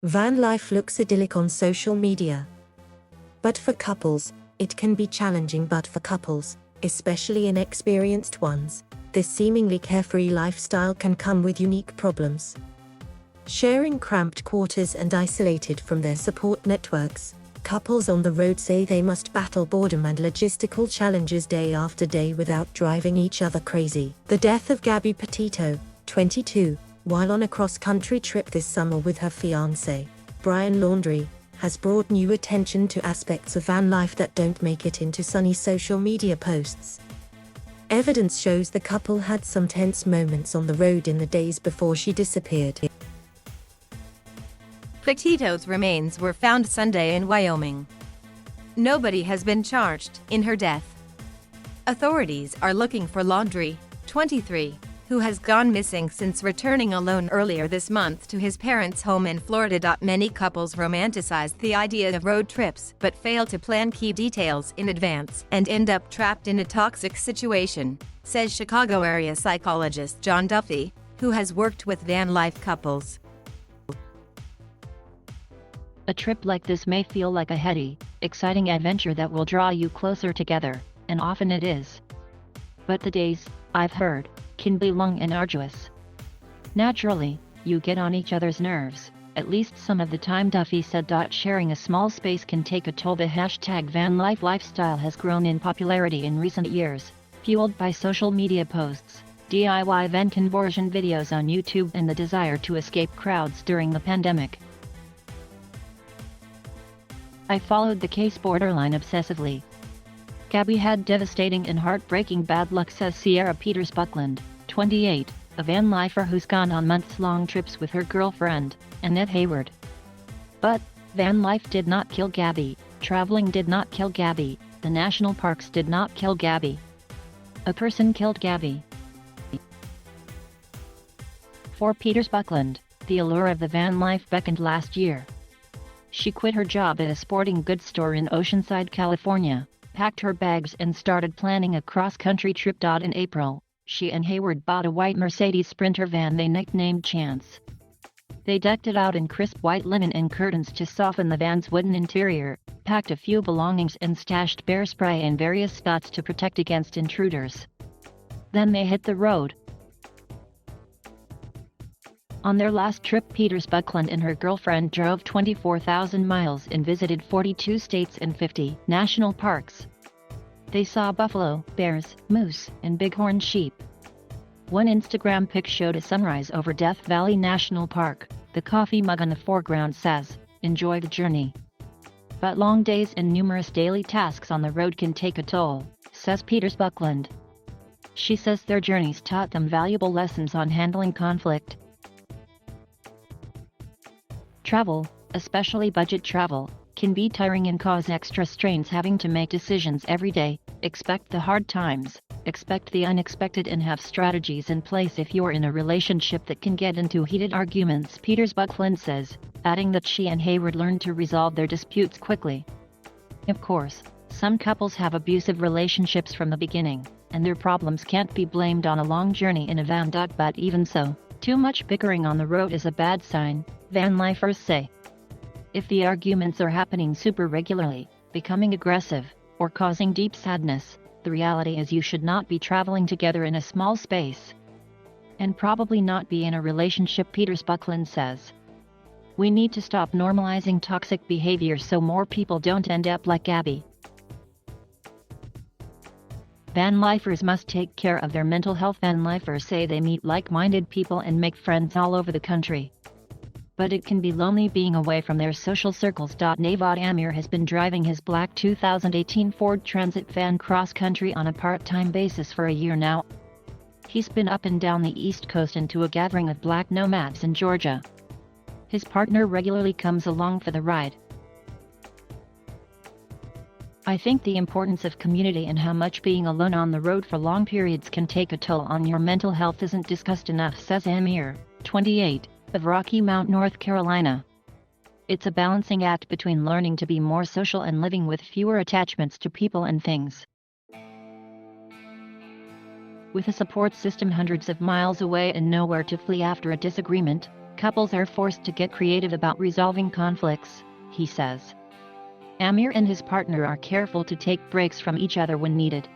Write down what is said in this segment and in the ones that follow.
Van life looks idyllic on social media. But for couples, it can be challenging. But for couples, especially inexperienced ones, this seemingly carefree lifestyle can come with unique problems. Sharing cramped quarters and isolated from their support networks, couples on the road say they must battle boredom and logistical challenges day after day without driving each other crazy. The death of Gabby Petito, 22, while on a cross-country trip this summer with her fiancé, Brian Laundrie, has brought new attention to aspects of van life that don't make it into sunny social media posts. Evidence shows the couple had some tense moments on the road in the days before she disappeared. Petito's remains were found Sunday in Wyoming. Nobody has been charged in her death. Authorities are looking for Laundrie, 23, who has gone missing since returning alone earlier this month to his parents' home in Florida. Many couples romanticize the idea of road trips but fail to plan key details in advance and end up trapped in a toxic situation, says Chicago area psychologist John Duffy, who has worked with van life couples. A trip like this may feel like a heady, exciting adventure that will draw you closer together, and often it is. But the days, I've heard, can be long and arduous. Naturally, you get on each other's nerves, at least some of the time, Duffy said. Sharing a small space can take a toll. The hashtag van life lifestyle has grown in popularity in recent years, fueled by social media posts, DIY van conversion videos on YouTube, and the desire to escape crowds during the pandemic. I followed the case borderline obsessively. Gabby had devastating and heartbreaking bad luck, says Sierra Peters Buckland, 28, a van lifer who's gone on months-long trips with her girlfriend, Annette Hayward. But van life did not kill Gabby, traveling did not kill Gabby, the national parks did not kill Gabby. A person killed Gabby. For Peters Buckland, the allure of the van life beckoned last year. She quit her job at a sporting goods store in Oceanside, California, packed her bags and started planning a cross-country trip. In April, she and Hayward bought a white Mercedes Sprinter van they nicknamed Chance. They decked it out in crisp white linen and curtains to soften the van's wooden interior, packed a few belongings and stashed bear spray in various spots to protect against intruders. Then they hit the road. On their last trip, Peters Buckland and her girlfriend drove 24,000 miles and visited 42 states and 50 national parks. They saw buffalo, bears, moose, and bighorn sheep. One Instagram pic showed a sunrise over Death Valley National Park. The coffee mug on the foreground says, "Enjoy the journey." But long days and numerous daily tasks on the road can take a toll, says Peters Buckland. She says their journeys taught them valuable lessons on handling conflict. Travel, especially budget travel, can be tiring and cause extra strains. Having to make decisions every day, expect the hard times, expect the unexpected, and have strategies in place if you're in a relationship that can get into heated arguments, Peters Buckland says, adding that she and Hayward learned to resolve their disputes quickly. Of course, some couples have abusive relationships from the beginning, and their problems can't be blamed on a long journey in a van. But even so, too much bickering on the road is a bad sign, van lifers say. If the arguments are happening super regularly, becoming aggressive, or causing deep sadness, the reality is you should not be traveling together in a small space. And probably not be in a relationship, Peters Buckland says. We need to stop normalizing toxic behavior so more people don't end up like Gabby. Van lifers must take care of their mental health. Van lifers say they meet like-minded people and make friends all over the country. But it can be lonely being away from their social circles. Navad Amir has been driving his black 2018 Ford Transit van cross-country on a part-time basis for a year now. He's been up and down the East Coast and to a gathering of black nomads in Georgia. His partner regularly comes along for the ride. I think the importance of community and how much being alone on the road for long periods can take a toll on your mental health isn't discussed enough, says Amir, 28, of Rocky Mount, North Carolina. It's a balancing act between learning to be more social and living with fewer attachments to people and things. With a support system hundreds of miles away and nowhere to flee after a disagreement, couples are forced to get creative about resolving conflicts, he says. Amir and his partner are careful to take breaks from each other when needed.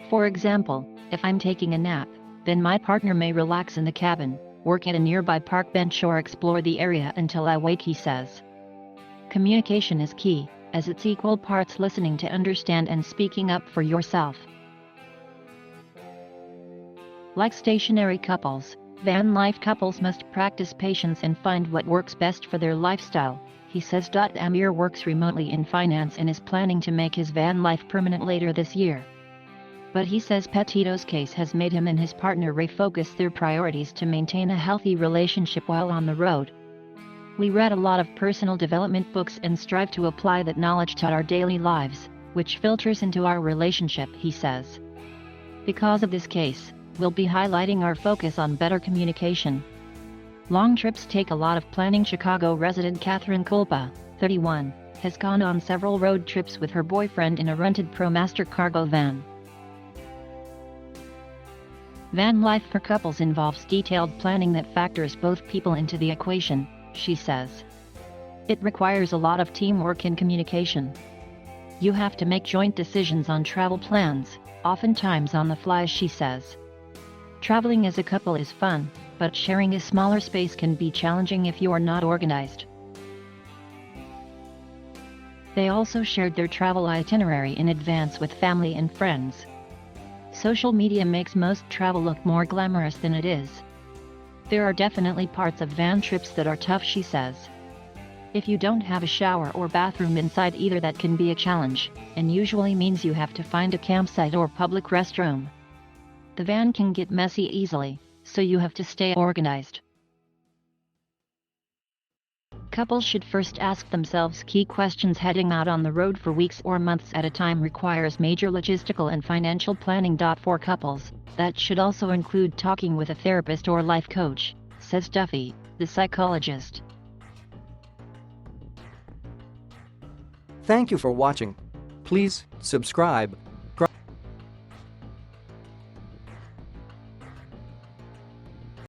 For example, if I'm taking a nap, then my partner may relax in the cabin, work at a nearby park bench or explore the area until I wake, he says. Communication is key, as it's equal parts listening to understand and speaking up for yourself. Like stationary couples, van life couples must practice patience and find what works best for their lifestyle, he says. Amir works remotely in finance and is planning to make his van life permanent later this year. But he says Petito's case has made him and his partner refocus their priorities to maintain a healthy relationship while on the road. We read a lot of personal development books and strive to apply that knowledge to our daily lives, which filters into our relationship, he says. Because of this case, we'll be highlighting our focus on better communication. Long trips take a lot of planning. Chicago resident Catherine Kulpa, 31, has gone on several road trips with her boyfriend in a rented ProMaster cargo van. Van life for couples involves detailed planning that factors both people into the equation, she says. It requires a lot of teamwork and communication. You have to make joint decisions on travel plans, oftentimes on the fly, she says. Traveling as a couple is fun, but sharing a smaller space can be challenging if you are not organized. They also shared their travel itinerary in advance with family and friends. Social media makes most travel look more glamorous than it is. There are definitely parts of van trips that are tough, she says. If you don't have a shower or bathroom inside either, that can be a challenge, and usually means you have to find a campsite or public restroom. The van can get messy easily, so you have to stay organized. Couples should first ask themselves key questions. Heading out on the road for weeks or months at a time requires major logistical and financial planning. For couples, that should also include talking with a therapist or life coach, says Duffy, the psychologist. Thank you for watching. Please subscribe.